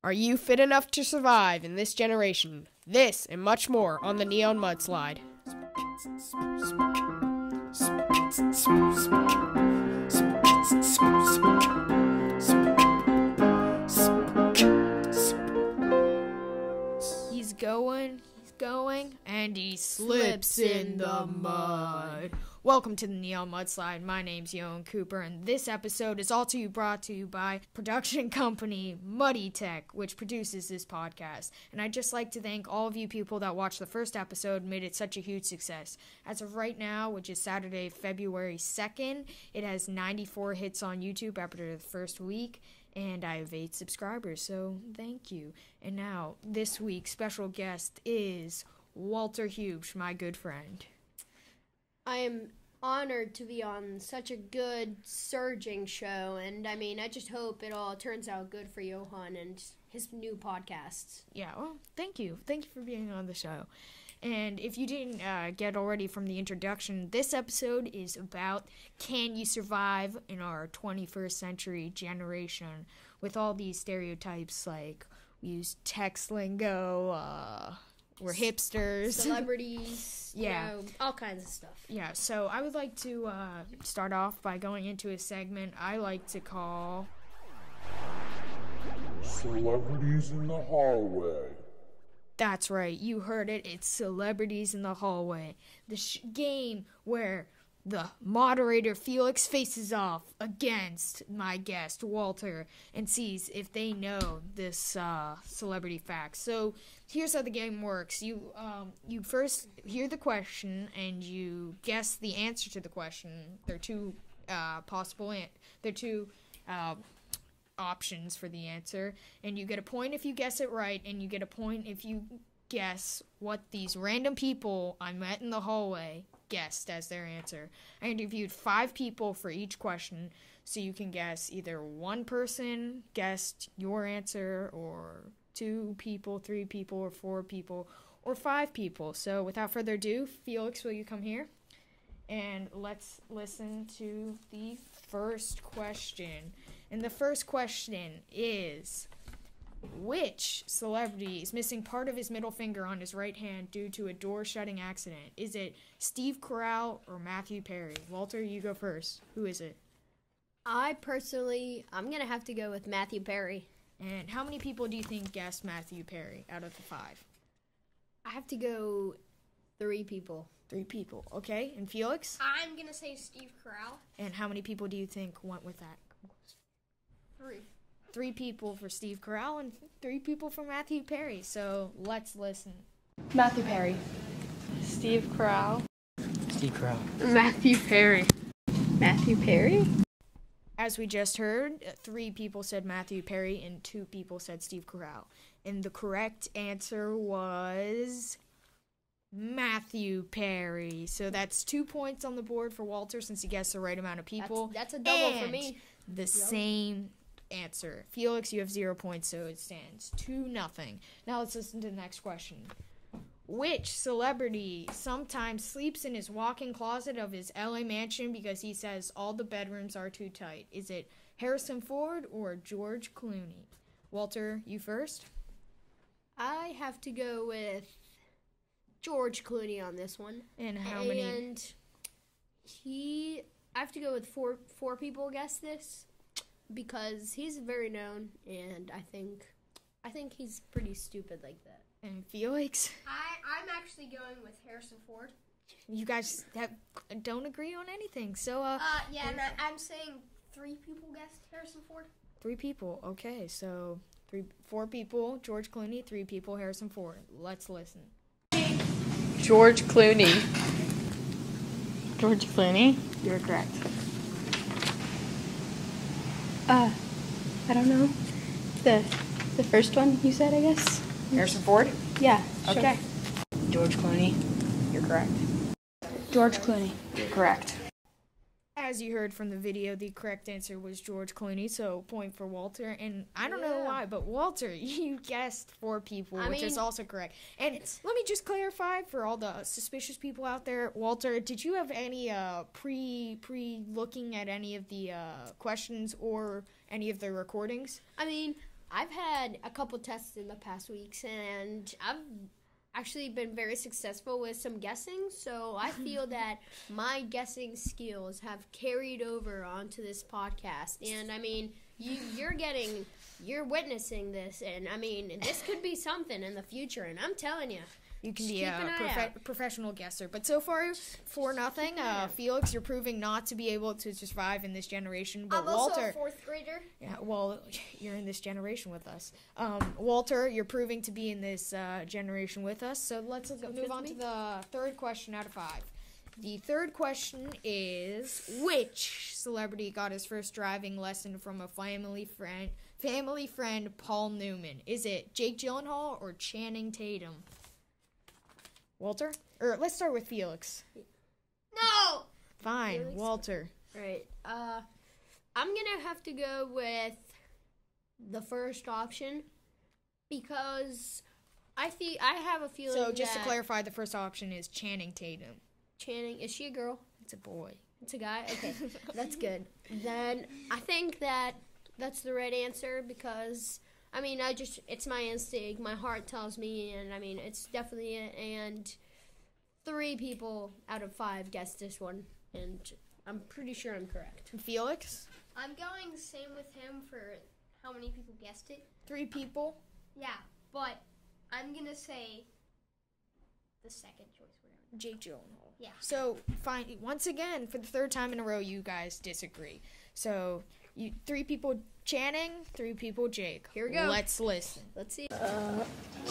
Are you fit enough to survive in this generation? This and much more on the NeonMudslide. He's going, and he slips in the mud. Welcome to the NeonMudslide. My name's Johann Cooper, and this episode is also brought to you by production company MuddyTech, which produces this podcast. And I'd just like to thank all of you people that watched the first episode and made it such a huge success. As of right now, which is Saturday, February 2nd, it has 94 hits on YouTube after the first week. And I have 8 subscribers, so thank you. And now, this week's special guest is Walter Hubsch, my good friend. I am honored to be on such a good surging show, and I just hope it all turns out good for Johann and his new podcasts. Yeah, well, thank you. Thank you for being on the show. And if you didn't get already from the introduction, this episode is about can you survive in our 21st century generation with all these stereotypes like we use text lingo, we're hipsters. Celebrities, yeah. All kinds of stuff. Yeah, so I would like to start off by going into a segment I like to call Celebrities in the Hallway. That's right, you heard it. It's Celebrities in the Hallway. The game where the moderator, Felix, faces off against my guest, Walter, and sees if they know this celebrity fact. So here's how the game works. You first hear the question, and you guess the answer to the question. There are two options for the answer, and you get a point if you guess it right, and you get a point if you guess what these random people I met in the hallway guessed as their answer. I interviewed 5 people for each question, so you can guess either one person guessed your answer, or 2 people, 3 people, or 4 people, or 5 people. So without further ado, Felix, will you come here? And let's listen to the first question. And the first question is, which celebrity is missing part of his middle finger on his right hand due to a door-shutting accident? Is it Steve Carell or Matthew Perry? Walter, you go first. Who is it? I'm going to have to go with Matthew Perry. And how many people do you think guessed Matthew Perry out of the 5? I have to go 3 people. 3 people, okay. And Felix? I'm going to say Steve Carell. And how many people do you think went with that? 3. 3 people for Steve Carell and 3 people for Matthew Perry. So let's listen. Matthew Perry. Steve Carell. Steve Carell. Matthew Perry. Matthew Perry? As we just heard, 3 people said Matthew Perry and 2 people said Steve Carell. And the correct answer was Matthew Perry. So that's 2 points on the board for Walter since he guessed the right amount of people. That's a double for me. The same answer. Felix, you have 0 points, so it stands 2-0. Now let's listen to the next question. Which celebrity sometimes sleeps in his walk-in closet of his LA mansion because he says all the bedrooms are too tight? Is it Harrison Ford or George Clooney? Walter, you first? I have to go with George Clooney on this one. And how many? And I have to go with four people guess this because he's very known, and I think he's pretty stupid like that. And Felix? I'm actually going with Harrison Ford. You guys don't agree on anything, so yeah, and I'm saying 3 people guessed Harrison Ford. 3 people, okay, so 4 people, George Clooney, 3 people, Harrison Ford. Let's listen. George Clooney. George Clooney? You're correct. I don't know. The first one you said, I guess? Harrison Ford? Yeah. Okay. Sure. George Clooney? You're correct. George Clooney. You're correct. As you heard from the video, the correct answer was George Clooney, so point for Walter. And I don't know why, but Walter, you guessed 4 people, which is also correct. And let me just clarify for all the suspicious people out there, Walter, did you have any pre-looking at any of the questions or any of the recordings? I've had a couple tests in the past weeks, and I've actually been very successful with some guessing, so I feel that my guessing skills have carried over onto this podcast. And I mean, you're witnessing this, and I mean, this could be something in the future, and I'm telling you. You can be a professional guesser. But so far, 4-0. Felix, you're proving not to be able to survive in this generation. But I'm Walter, also a fourth grader. yeah, well, you're in this generation with us. Walter, you're proving to be in this generation with us. So let's move on to the third question out of 5. The third question is, which celebrity got his first driving lesson from a family friend, Paul Newman? Is it Jake Gyllenhaal or Channing Tatum? Walter? Or let's start with Felix. No! Fine, Felix? Walter. Right. I'm gonna have to go with the first option because I have a feeling. So just to that clarify, the first option is Channing Tatum. Channing, is she a girl? It's a boy. It's a guy? Okay, that's good. Then I think that that's the right answer because, I mean, it's my instinct. My heart tells me, and I mean, it's definitely it. And 3 people out of 5 guessed this one, and I'm pretty sure I'm correct. Felix? I'm going the same with him for how many people guessed it. 3 people. Yeah, but I'm going to say the second choice. Jake Gyllenhaal. Yeah. So, fine. Once again, for the 3rd time in a row, you guys disagree. So, 3 people Channing, 3 people Jake. Here we go. Let's listen. Let's see.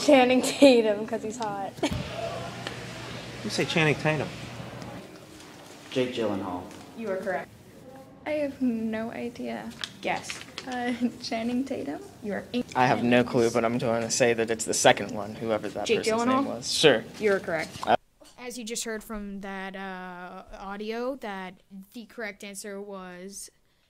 Channing Tatum, because he's hot. You say Channing Tatum. Jake Gyllenhaal. You are correct. I have no idea. Guess. Channing Tatum? You are I have no clue, but I'm going to say that it's the second one, whoever that Jake person's Gyllenhaal? name was. Sure. You're correct. As you just heard from that audio, that the correct answer was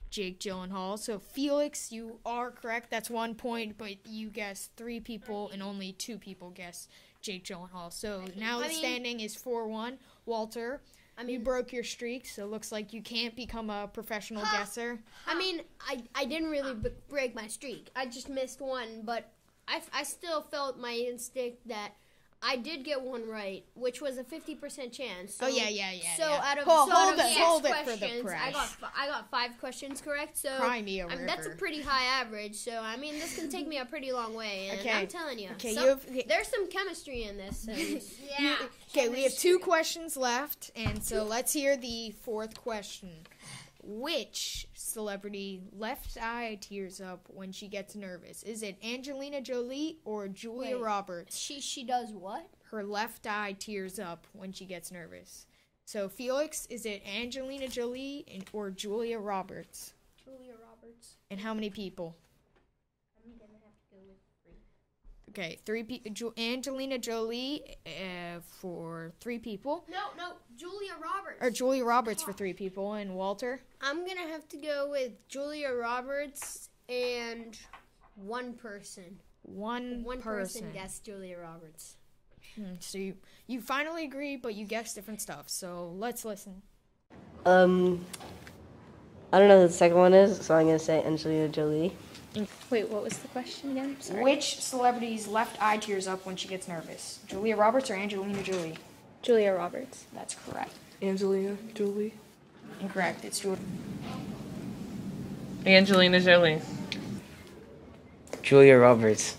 Jake Gyllenhaal. So, Felix, you are correct. That's 1 point, but you guessed 3 people and only 2 people guessed Jake Gyllenhaal. So, now the standing is 4-1. Walter, you broke your streak, so it looks like you can't become a professional guesser. I mean, I didn't really break my streak. I just missed one, but I still felt my instinct that I did get one right, which was a 50% chance. So, Oh, yeah. So out of Hold six it for the questions, press. I got 5 questions correct. So Cry me a that's a river. pretty high average. So I mean, this can take me a pretty long way. And Okay. I'm telling you, Okay, there's some chemistry in this. And Okay, we have 2 questions left, and so let's hear the 4th question. Which celebrity left eye tears up when she gets nervous? Is it Angelina Jolie or Julia Roberts? She does what? Her left eye tears up when she gets nervous. So, Felix, is it Angelina Jolie or Julia Roberts? Julia Roberts. And how many people? I'm going to have to go with 3. Okay, 3 people. Angelina Jolie for 3 people. No, Julia Roberts. Or Julia Roberts for 3 people. And Walter? I'm gonna have to go with Julia Roberts and one person. One person guessed Julia Roberts. So you finally agree, but you guessed different stuff. So let's listen. I don't know who the second one is, so I'm gonna say Angelina Jolie. Wait, what was the question again? Sorry. Which celebrity's left eye tears up when she gets nervous? Julia Roberts or Angelina Jolie? Julia Roberts. That's correct. Angelina Jolie. Incorrect. It's Julia. Angelina Jolie. Julia Roberts.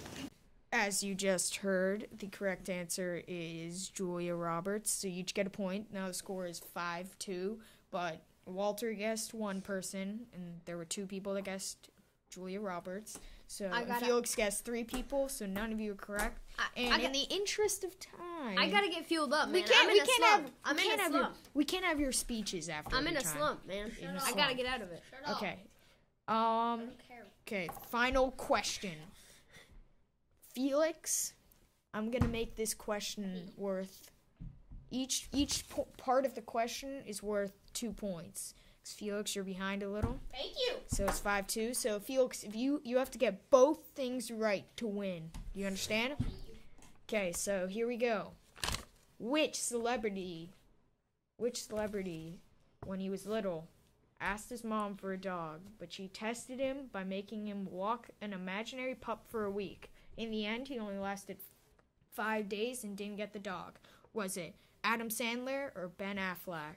As you just heard, the correct answer is Julia Roberts. So you each get a point. Now the score is 5-2. But Walter guessed 1 person, and there were 2 people that guessed Julia Roberts. So Felix guessed 3 people, so none of you are correct. And in the interest of time, I gotta get fueled up, man. I'm in a slump. We can't have your speeches after. I'm in a time. slump, man. I gotta get out of it. Okay. Okay. Final question. Felix, I'm gonna make this question worth. Each part of the question is worth 2 points. Felix, you're behind a little. Thank you. So it's 5-2. So Felix, if you have to get both things right to win. You understand? Okay, so here we go. Which celebrity, when he was little, asked his mom for a dog, but she tested him by making him walk an imaginary pup for a week. In the end, he only lasted 5 days and didn't get the dog. Was it Adam Sandler or Ben Affleck?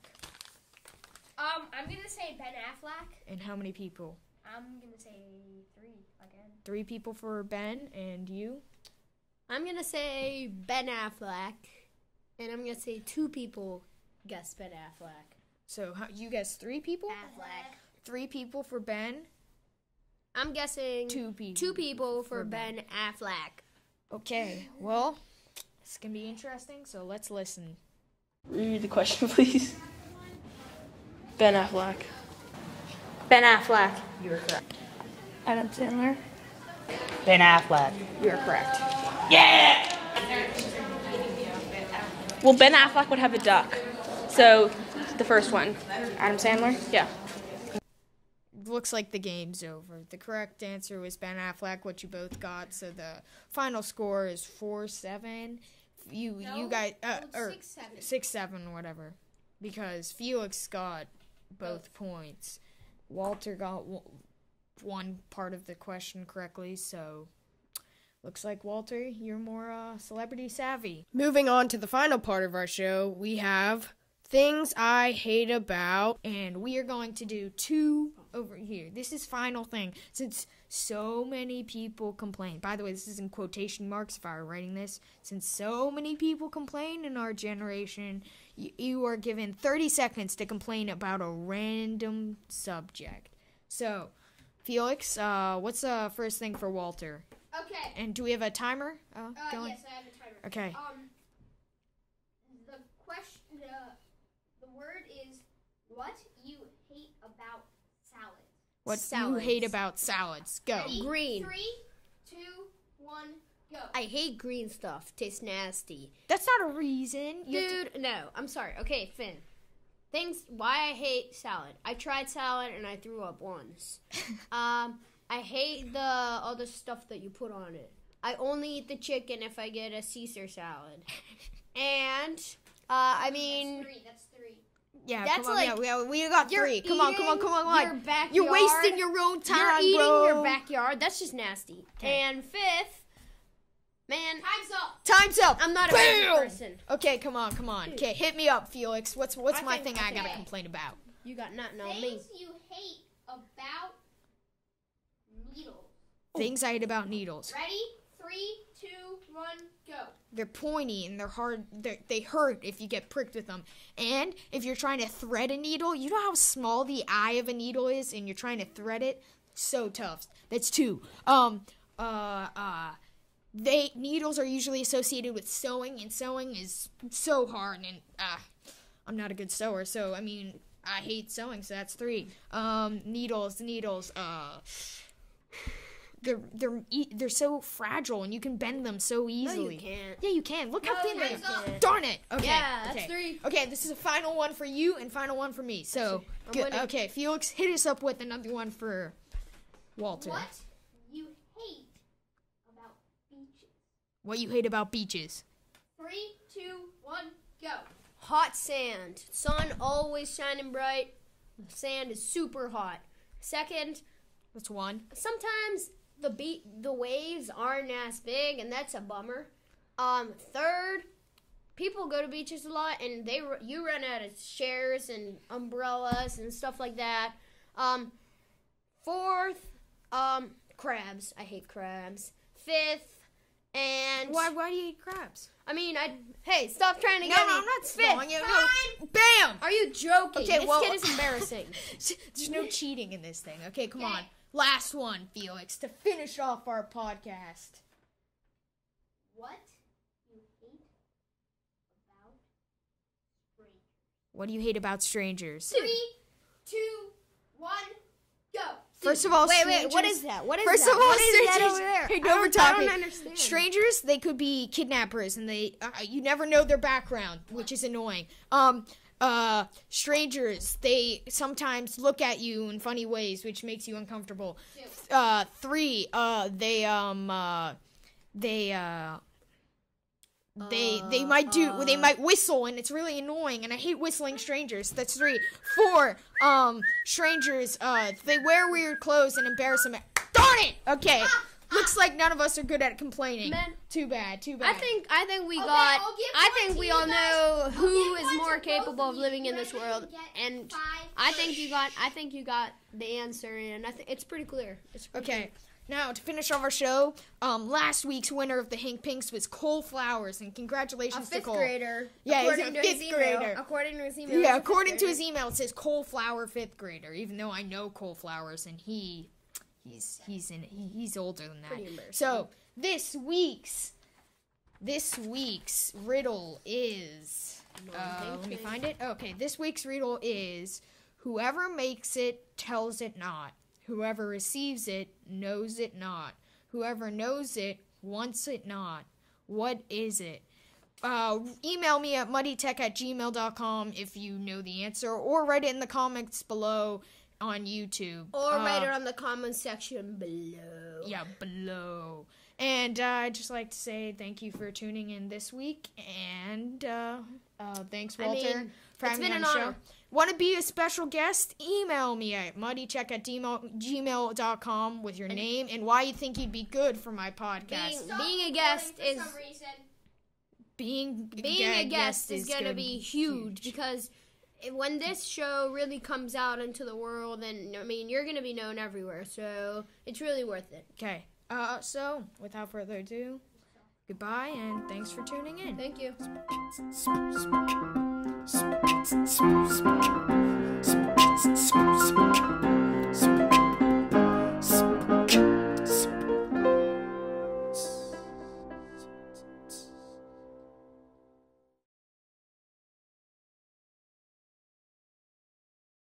I'm gonna say Ben Affleck. And how many people? I'm gonna say 3 again. 3 people for Ben, and you? I'm gonna say Ben Affleck, and I'm gonna say 2 people guess Ben Affleck. So you guess 3 people? Affleck. 3 people for Ben. I'm guessing 2 people. 2 people for Ben Affleck. Okay, well, it's gonna be interesting. So let's listen. Read the question, please. Ben Affleck. Ben Affleck. You are correct. Adam Sandler. Ben Affleck. You are correct. Well, Ben Affleck would have a duck. So, the first one. Adam Sandler? Yeah. Looks like the game's over. The correct answer was Ben Affleck, what you both got. So the final score is 4-7. You guys or 6-7. 6-7, whatever. Because Felix got both points. Walter got one part of the question correctly, so looks like, Walter, you're more celebrity savvy. Moving on to the final part of our show, we have things I hate about, and we are going to do 2 over here. This is final thing, since so many people complain. By the way, this is in quotation marks if I were writing this. Since so many people complain in our generation, you are given 30 seconds to complain about a random subject. So, Felix, what's the first thing for Walter? Okay. And do we have a timer going? Yes, I have a timer. Okay. The question, the word is what you hate about salads. What Salads. you hate about salads? Go. Ready? Green. 3, 2, 1, go. I hate green stuff. Tastes nasty. That's not a reason. Dude, no. I'm sorry. Okay, Finn. Things why I hate salad. I tried salad and I threw up once. I hate the other stuff that you put on it. I only eat the chicken if I get a Caesar salad. And I mean, That's 3. Yeah, That's come on. like- Yeah, we got 3. Come on. your backyard. You're wasting your own time, You're eating bro. your backyard. That's just nasty. Okay. And 5th, man, Time's up. Time's up. I'm not a Bam! bad person. Okay, come on. Okay, hit me up, Felix. What's my think- thing I gotta okay. complain about? You got nothing on me. Things you hate about needles. Things I hate about needles. Ready? 3, 2, 1, go. They're pointy and they're hard. They hurt if you get pricked with them. And if you're trying to thread a needle, you know how small the eye of a needle is, and you're trying to thread it. So tough. That's 2. Needles are usually associated with sewing, and sewing is so hard. And I'm not a good sewer, so I mean I hate sewing. So that's 3. Needles. They're so fragile, and you can bend them so easily. No, you can't. Yeah, you can. Look how thin they time's are. up. Darn it. Okay. Yeah, that's okay. 3. Okay, this is a final one for you and final one for me. So, I'm good. winning. Okay, Felix, hit us up with another one for Walter. What you hate about beaches. What you hate about beaches? 3, 2, 1, go. Hot sand. Sun always shining bright. Sand is super hot. Second, That's 1. sometimes the waves aren't as big, and that's a bummer. Third, people go to beaches a lot, and you run out of chairs and umbrellas and stuff like that. Fourth, crabs. I hate crabs. Fifth, and Why do you eat crabs? I mean, hey, stop trying to No, get me. I'm not Fifth. spelling it. No. Bam! Are you joking? Okay, this well- kid is embarrassing. There's no cheating in this thing. Okay, come on. Last one, Felix, to finish off our podcast. What you hate about strangers. What do you hate about strangers? 3, 2, 1, go. First of all, Wait, strangers, what is that? What is First that? of all, What is that strangers, over there? Hey, I no, don't- we're I talking. don't understand. Strangers, they could be kidnappers, and you never know their background, which is annoying. Strangers, they sometimes look at you in funny ways, which makes you uncomfortable. 3, they might whistle, and it's really annoying, and I hate whistling strangers. That's 3. 4, strangers, they wear weird clothes and embarrass them. Darn it! Okay. Looks like none of us are good at complaining. Man. Too bad. I think we all know who is more capable of living in this world, and I think you got the answer, and I think it's pretty clear. Okay. Now, to finish off our show, last week's winner of the Hank Pinks was Cole Flowers, and congratulations to Cole. A 5th grader. Yeah, according he's a to his 5th email. grader. According to his email. Yeah, according to his email, it says Cole Flower 5th grader, even though I know Cole Flowers, and he's older than that. Pretty embarrassing. So, this week's riddle is, let me find it. Okay, this week's riddle is, whoever makes it tells it not. Whoever receives it knows it not. Whoever knows it wants it not. What is it? Email me at muddytech@gmail.com if you know the answer, or write it in the comments below on YouTube. Or write it on the comment section below. Yeah, below. And I'd just like to say thank you for tuning in this week, and thanks, Walter, for having me on the show. Want to be a special guest? Email me at muddycheck@gmail.com with your name and why you think you'd be good for my podcast. Being a guest is being a guest is going to be huge because when this show really comes out into the world, and I mean, you're going to be known everywhere, so it's really worth it. Okay. So without further ado, goodbye and thanks for tuning in. Thank you. Smooth.